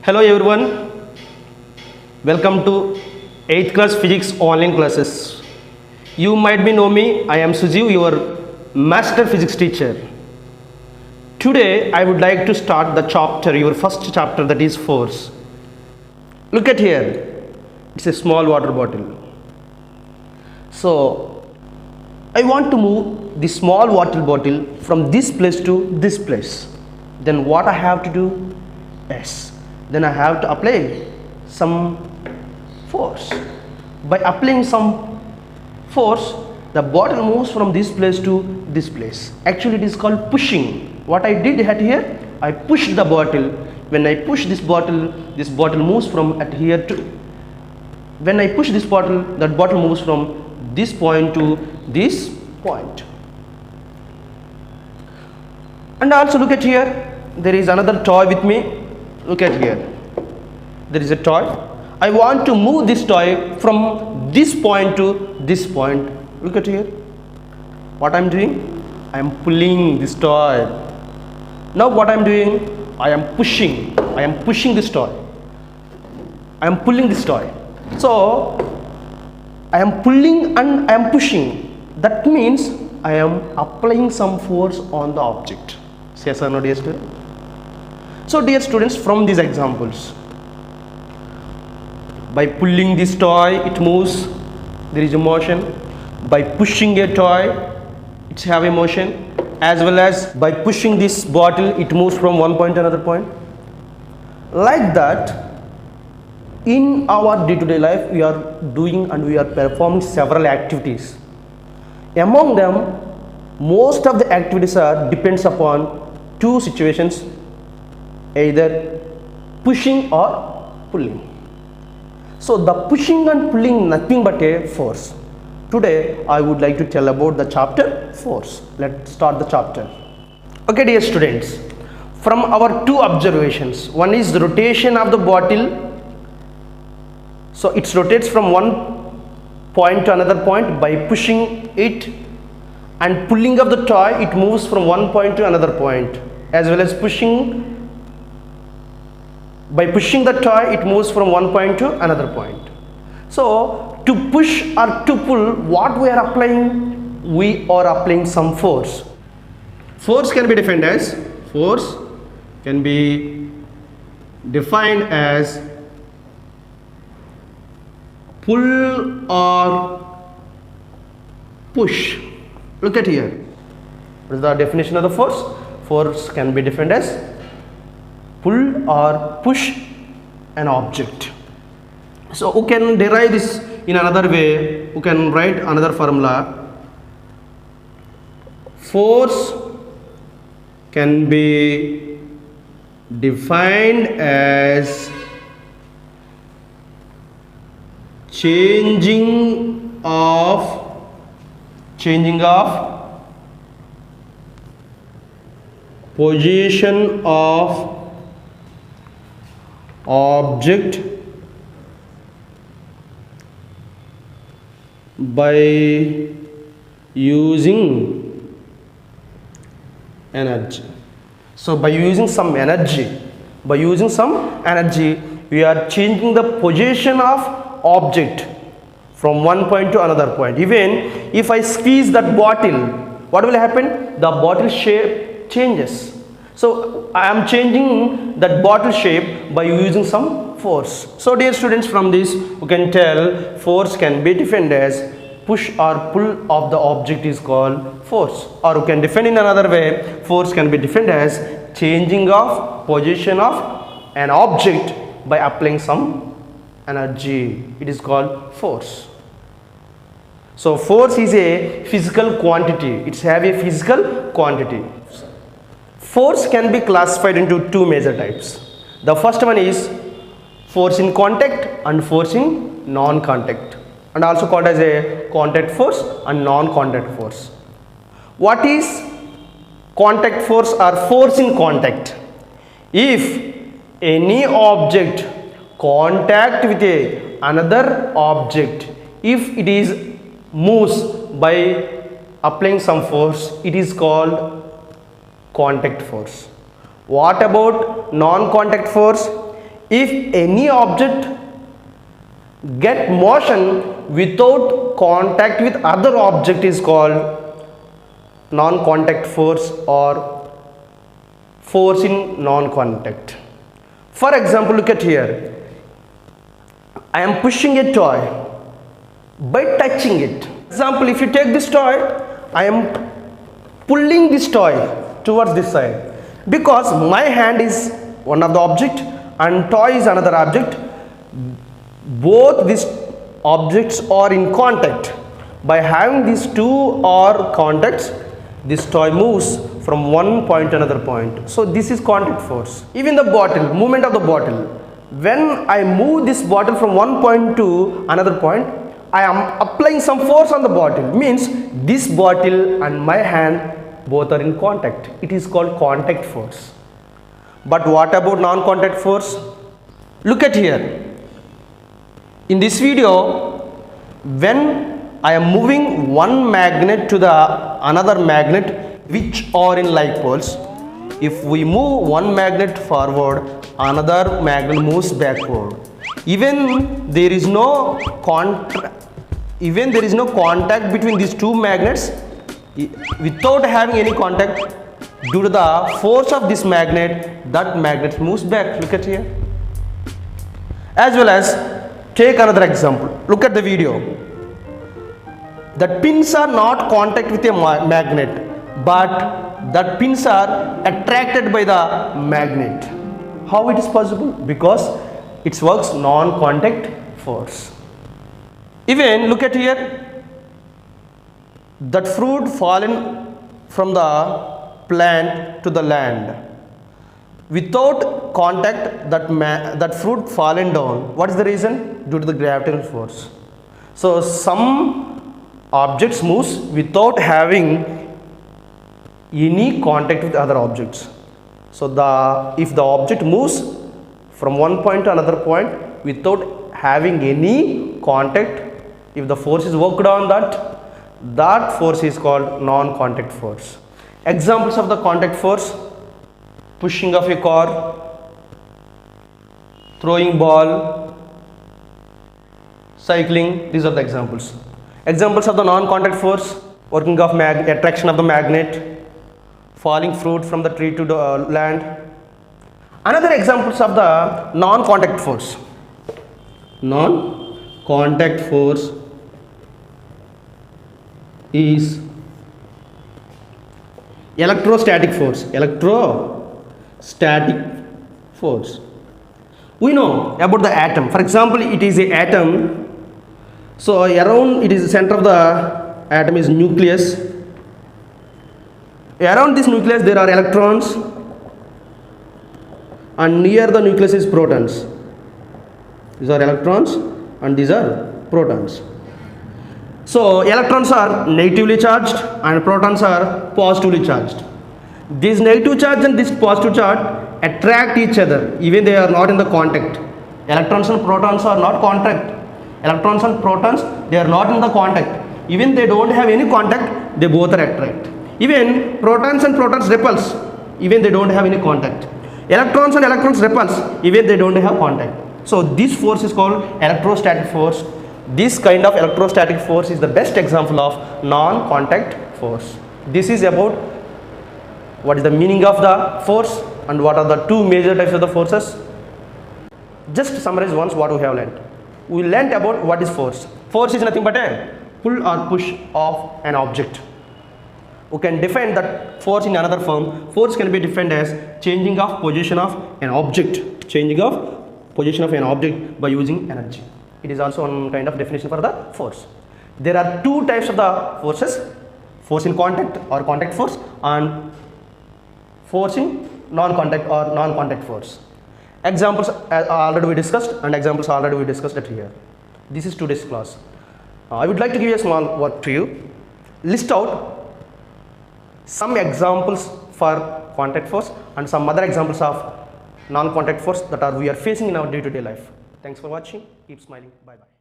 Hello everyone, welcome to 8th class physics online classes. You might be know me, I am Sujiv, your master physics teacher. Today I would like to start the chapter, your first chapter, that is force. Look at here, it's a small water bottle. So I want to move the small water bottle from this place to this place. Then what I have to do? Yes. Then I have to apply some force. By applying some force, the bottle moves from this place to this place. Actually, it is called pushing. What I did at here, I pushed the bottle. When I push this bottle moves from at here to. When I push this bottle, that bottle moves from this point to this point. And also look at here, there is another toy with me. Look at here, there is a toy. I want to move this toy from this point to this point. Look at here, what I am doing? I am pulling this toy. Now what I am doing? I am pushing this toy. I am pulling this toy. So I am pulling and I am pushing. That means I am applying some force on the object. Yes or no, dear students? So dear students, from these examples, by pulling this toy, it moves, there is a motion. By pushing a toy, it have a motion. As well as by pushing this bottle, it moves from one point to another point. Like that, in our day-to-day life, we are doing and we are performing several activities. Among them, most of the activities are depends upon two situations, either pushing or pulling. So the pushing and pulling nothing but a force. Today I would like to tell about the chapter force. Let's start the chapter. Okay dear students, from our two observations, one is the rotation of the bottle. So it rotates from one point to another point by pushing it, and pulling of the toy, it moves from one point to another point. As well as by pushing the toy, it moves from one point to another point. So to push or to pull, what we are applying? We are applying some force. Force can be defined as pull or push. Look at here. What is the definition of the force? Force can be defined as pull or push an object. So we can derive this in another way. We can write another formula. Force can be defined as changing of position of object by using energy. So by using some energy, we are changing the position of object from one point to another point. Even if I squeeze that bottle, what will happen? The bottle shape changes. So I am changing that bottle shape by using some force. So dear students, from this we can tell force can be defined as push or pull of the object is called force. Or we can define in another way, force can be defined as changing of position of an object by applying some energy. It is called force. So force is a physical quantity. It's have a physical quantity. Force can be classified into two major types. The first one is force in contact and force in non-contact, and also called as a contact force and non-contact force. What is contact force or force in contact? If any object contact with another object, if it is moves by applying some force, it is called contact force. What about non-contact force? if any object get motion without contact with other object is called non-contact force or force in non-contact. For example, look at here. I am pushing a toy by touching it. Example, if you take this toy, I am pulling this toy towards this side because my hand is one of the object and toy is another object. Both these objects are in contact. By having these two or contacts, this toy moves from one point to another point. So this is contact force. Even the bottle, movement of the bottle. When I move this bottle from one point to another point, I am applying some force on the bottle. Means this bottle and my hand both are in contact. It is called contact force. But what about non-contact force? Look at here. In this video, when I am moving one magnet to the another magnet which are in like poles, if we move one magnet forward, another magnet moves backward. Even there is no contact between these two magnets, without having any contact, due to the force of this magnet, that magnet moves back. Look at here. As well as, take another example. Look at the video. The pins are not contact with a magnet, but the pins are attracted by the magnet. How it is possible? Because it works non-contact force. Even look at here. That fruit fallen from the plant to the land. Without contact, that fruit fallen down. What is the reason? Due to the gravitational force. So some objects moves without having any contact with other objects. So if the object moves from one point to another point without having any contact, if the force is worked on that force is called non-contact force. Examples of the contact force: pushing of a car, throwing ball, cycling. These are the examples. Examples of the non-contact force: working of attraction of the magnet, falling fruit from the tree to the land. Another examples of the non-contact force. Non-contact force is electrostatic force. Electrostatic force. We know about the atom. For example, it is an atom. So around it is the center of the atom is nucleus. Around this nucleus there are electrons, and near the nucleus is protons. These are electrons and these are protons. So electrons are negatively charged and protons are positively charged. This negative charge and this positive charge attract each other, even they are not in the contact. Electrons and protons are not contact. Electrons and protons, they are not in the contact. Even they don't have any contact, they both are attract. Even protons and protons repulse, even they don't have any contact. Electrons and electrons repulse, even they don't have contact. So this force is called electrostatic force. This kind of electrostatic force is the best example of non-contact force. This is about what is the meaning of the force and what are the two major types of the forces. Just summarize once what we have learnt. We learnt about what is force. Force is nothing but a pull or push of an object. We can define that force in another form. Force can be defined as changing of position of an object. Changing of position of an object by using energy. It is also one kind of definition for the force. There are two types of the forces: force in contact or contact force, and force in non-contact or non-contact force. Examples already we discussed, and examples already we discussed it here. This is today's class. I would like to give you a small work to you. List out some examples for contact force and some other examples of non-contact force that we are facing in our day-to-day life. Thanks for watching. Keep smiling. Bye-bye.